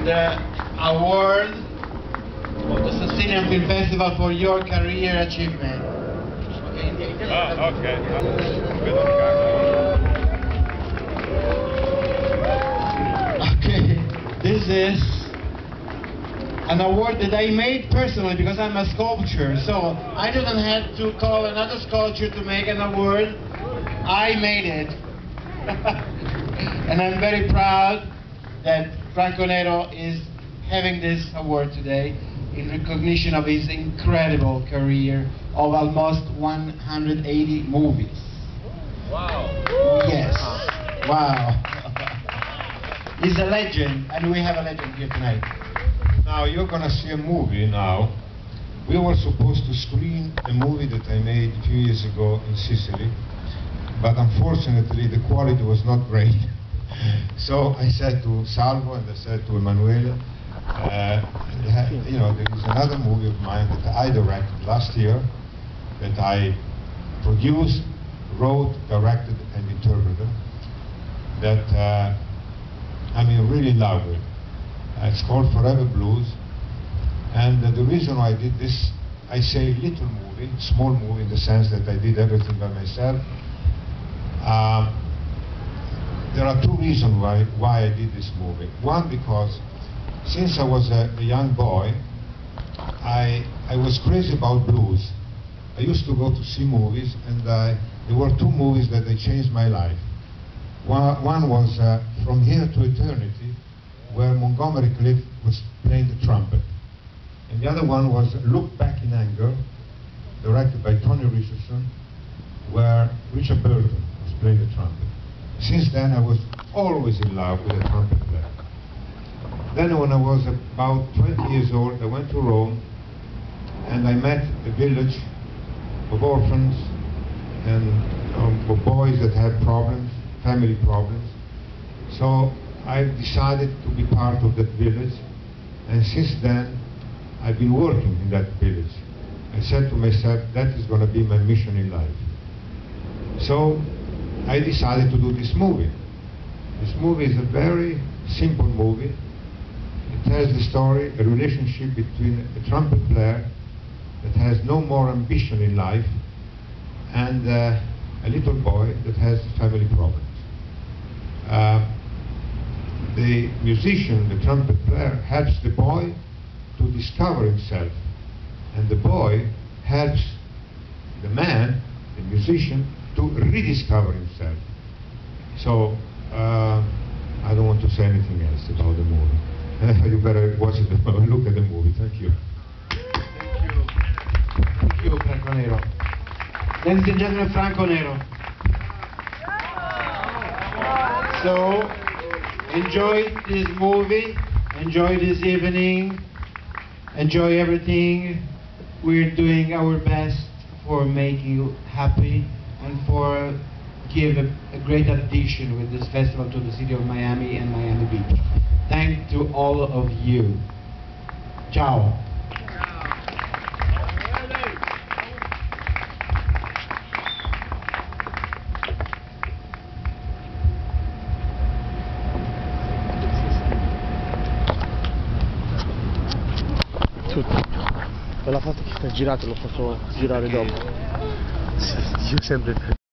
the award of the Sicilian Film Festival for your career achievement. Okay. Okay, this is an award that I made personally because I'm a sculptor, so I didn't have to call another sculptor to make an award. I made it. And I'm very proud that Franco Nero is having this award today in recognition of his incredible career of almost 180 movies. Wow. Yes. Wow. He's a legend, and we have a legend here tonight. Now you're gonna see a movie now. We were supposed to screen a movie that I made a few years ago in Sicily, but unfortunately the quality was not great. So I said to Salvo and I said to Emanuele, you know, there is another movie of mine that I directed last year, that I produced, wrote, directed and interpreted, that I mean really love it. It's called Forever Blues, and the reason why I did this, I say little movie, small movie in the sense that I did everything by myself. There are two reasons why I did this movie. One, because since I was a young boy, I was crazy about blues. I used to go to see movies, and there were two movies that they changed my life. One was From Here to Eternity, where Montgomery Clift was playing the trumpet. And the other one was Look Back in Anger, directed by Tony Richardson, where Richard Burton was playing the trumpet. Since then I was always in love with a trumpet player. Then when I was about 20 years old, I went to Rome and I met a village of orphans and of boys that had problems, family problems. So I decided to be part of that village, and since then I've been working in that village. I said to myself, that is going to be my mission in life. So I decided to do this movie. This movie is a very simple movie. It tells the story, a relationship between a trumpet player that has no more ambition in life and a little boy that has family problems. The musician, the trumpet player, helps the boy to discover himself, and the boy helps the man, the musician, to rediscover himself. So I don't want to say anything else about the movie. You better watch it, look at the movie. Thank you. Thank you. Thank you, Franco Nero. Ladies and gentlemen, Franco Nero. So, enjoy this movie, enjoy this evening, enjoy everything. We're doing our best for making you happy and for give a great addition with this festival to the city of Miami and Miami Beach. Thank to all of you. Ciao. Quella foto che sta girato lo posso girare dopo. Io sempre